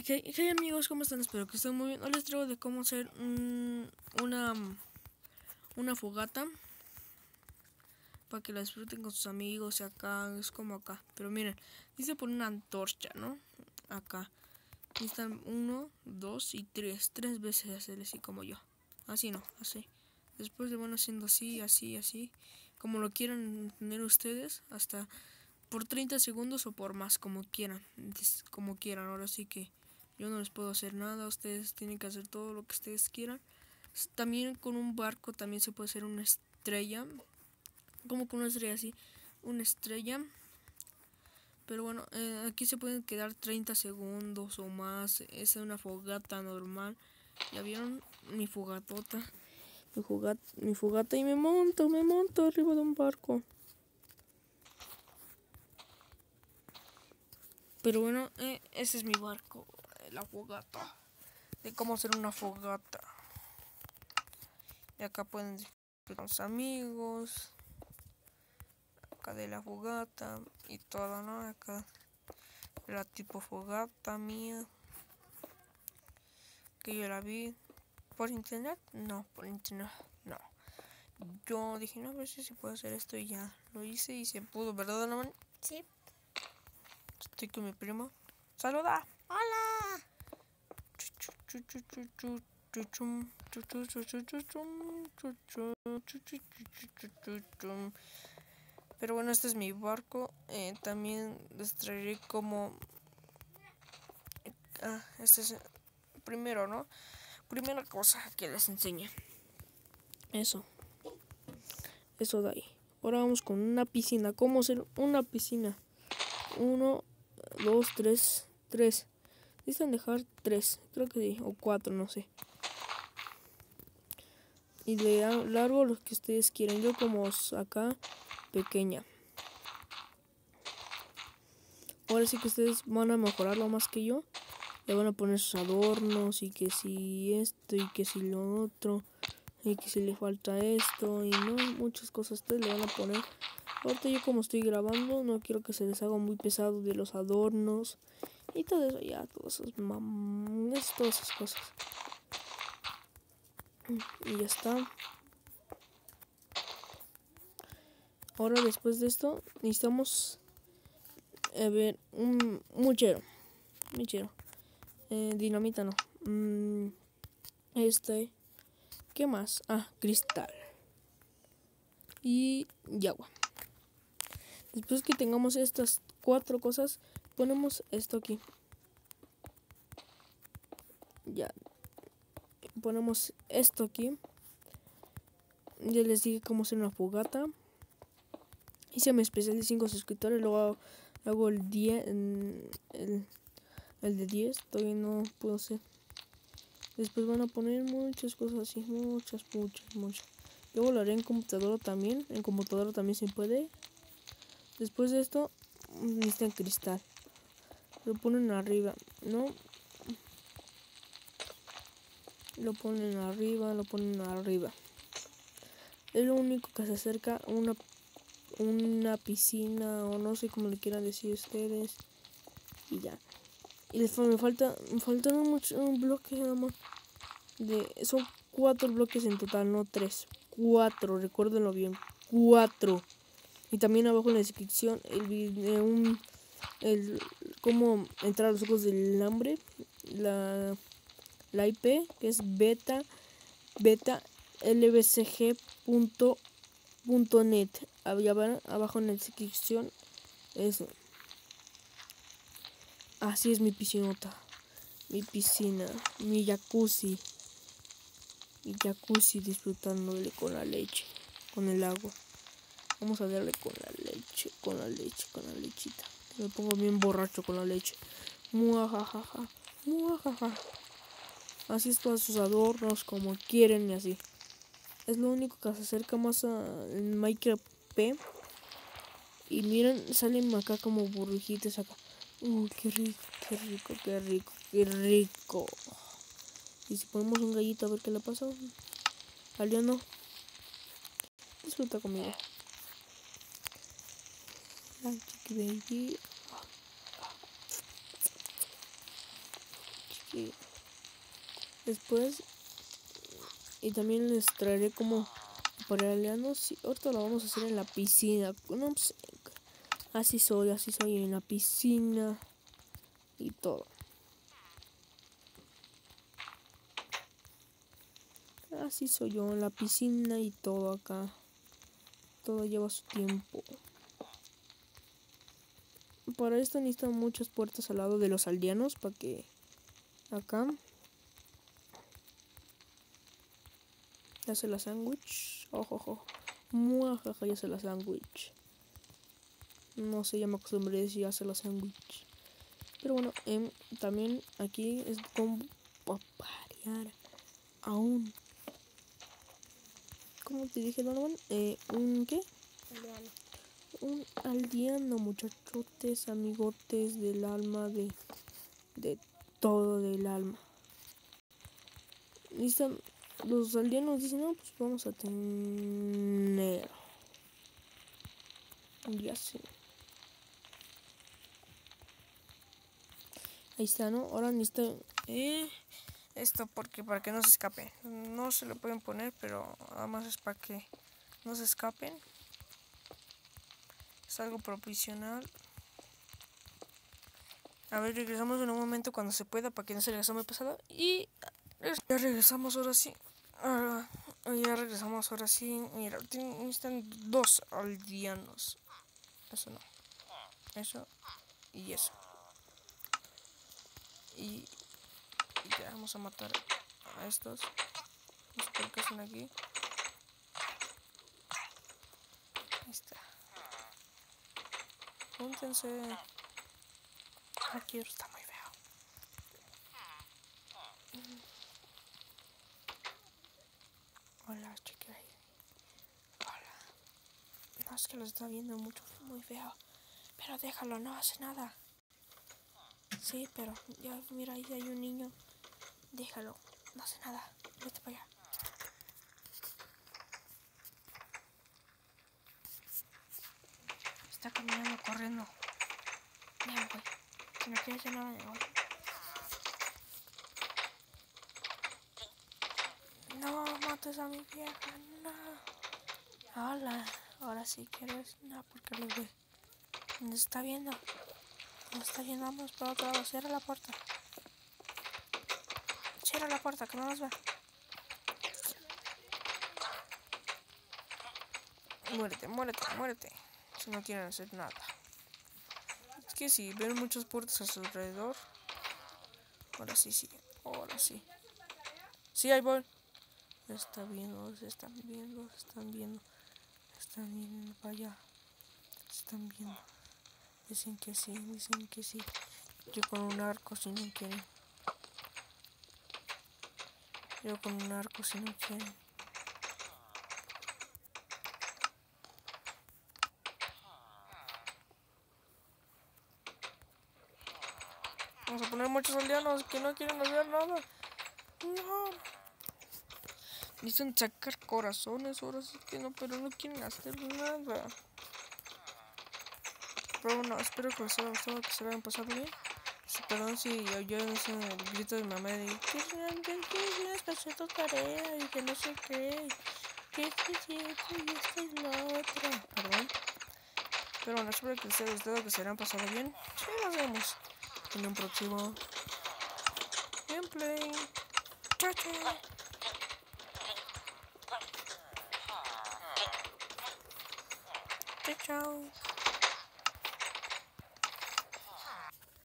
Hey amigos, ¿cómo están? Espero que estén muy bien. Hoy les traigo de cómo hacer una fogata para que la disfruten con sus amigos. Y acá es como acá, pero miren, dice poner una antorcha, ¿no? Acá necesitan 1, 2 y 3 veces hacer así como yo. Así no, así. Después le van haciendo así, así, así, como lo quieran tener ustedes, hasta por 30 segundos o por más, como quieran. Como quieran, ahora sí que yo no les puedo hacer nada, ustedes tienen que hacer todo lo que ustedes quieran. También con un barco también se puede hacer una estrella, como con una estrella así, una estrella. Pero bueno, aquí se pueden quedar 30 segundos o más, es una fogata normal. ¿Ya vieron mi fogatota? Mi fogata y me monto arriba de un barco. Pero bueno, ese es mi barco, la fogata. De cómo hacer una fogata. Y acá pueden disfrutar con los amigos. Acá de la fogata y todo, ¿no? Acá la tipo fogata mía. Que yo la vi por internet. No, por internet no. Yo dije, no, a ver si puedo hacer esto y ya lo hice y se pudo, ¿verdad, Ana? Sí. Estoy con mi primo. ¡Saluda! ¡Hola! Pero bueno, este es mi barco. También les traeré como... este es primero, ¿no? Primera cosa que les enseñe. Eso de ahí. Ahora vamos con una piscina. ¿Cómo hacer una piscina? 1, 2, 3. Necesitan dejar 3, creo que sí, o 4, no sé. Y de largo los que ustedes quieren. Yo como acá, pequeña. Ahora sí que ustedes van a mejorarlo más que yo. Le van a poner sus adornos y que si esto y que si lo otro. Y que si le falta esto y no, muchas cosas ustedes le van a poner. Ahorita yo como estoy grabando no quiero que se les haga muy pesado de los adornos. Y todo eso ya, todas esas cosas. Y ya está. Ahora después de esto necesitamos ver un muchero. Dinamita no. ¿Qué más? Cristal. Y agua. Después que tengamos estas 4 cosas, ponemos esto aquí. Ya. Ponemos esto aquí. Ya les dije cómo hacer una fogata. Hice mi especial de 5 suscriptores. Luego hago el 10. El de 10. Todavía no puedo hacer. Después van a poner muchas cosas así. Muchas. Luego lo haré en computadora también. En computadora también se puede. Después de esto, necesitan cristal. Lo ponen arriba, ¿no? Lo ponen arriba. Es lo único que se acerca a una piscina o no sé cómo le quieran decir ustedes. Y ya. Y me faltan un bloque nada más. Son 4 bloques en total, no 3. 4, recuérdenlo bien. 4. Y también abajo en la descripción el video, cómo entrar a los ojos del hambre. La IP que es beta lbcg.net. Abajo en la descripción eso. Así es mi piscinota, mi piscina, mi jacuzzi disfrutándole con la leche, con el agua. Vamos a darle con la lechita. Me pongo bien borracho con la leche. Muajajaja. Así es todos sus adornos como quieren y así. Es lo único que se acerca más a Minecraft P. Y miren, salen acá como burbujitas acá. Qué rico. Y si ponemos un gallito a ver qué le pasa. Aliano, disfruta conmigo. Baby. que después, y también les traeré como para aldeanos. Y ahorita lo vamos a hacer en la piscina. No, pues, así soy en la piscina y todo. Así soy yo en la piscina y todo acá. Todo lleva su tiempo. Para esto necesitan muchas puertas al lado de los aldeanos para que acá ya hace la sándwich. Ojo. Muajaja, ya hace la sándwich. No sé, ya me acostumbré a decir hace la sándwich. Pero bueno, también aquí es como paparear aún. ¿Cómo te dije, Donovan? ¿Un qué? Aldeano. Un aldeano, muchachotes, amigotes del alma, de todo del alma. Los aldeanos dicen, no, pues vamos a tener. Ya sé. Ahí está, ¿no? Ahora necesito esto porque para que no se escape. No se lo pueden poner, pero nada más es para que no se escapen. Es algo provisional. A ver, regresamos en un momento cuando se pueda para que no se les muy pesado. Y ya regresamos ahora sí. Ya regresamos ahora sí. Mira, necesitan 2 aldeanos. Eso no. Eso y eso. Y ya vamos a matar a estos. No sé por qué están aquí. Ahí está. Júntense. Aquí está muy feo. Hola, chica. Hola. No, es que lo está viendo mucho, muy feo. Pero déjalo, no hace nada. Sí, pero ya mira, ahí hay un niño. Déjalo, no hace nada. Vete para allá. Está caminando, corriendo. Ya, güey. Si no quieres hacer nada, ya, güey. No mates a mi vieja, no. Hola, ahora sí quieres. No, porque los ve. Nos está viendo. Nos está viendo, vamos para otro lado. Cierra la puerta. Cierra la puerta, que no nos vea. Muérete. Si no quieren hacer nada. Es que si ven muchas puertas a su alrededor. Ahora sí. Sí, ahí voy. Se están viendo para allá. Se están viendo. Dicen que sí. Yo con un arco si no quieren. Vamos a poner muchos aldeanos que no quieren hacer nada. No. Dicen sacar corazones, ahora sí que no, pero no quieren hacer nada. Pero bueno, espero que les haya gustado, que se lo hayan pasado bien. Perdón si oyeron ese grito de mamá de que tienes que hacer tu tarea y que no sé qué. Que esto y esto y lo otro. Perdón. Pero bueno, espero que les haya gustado, que se hayan pasado bien. Sí, nos vemos en un próximo gameplay. Chao. Chao.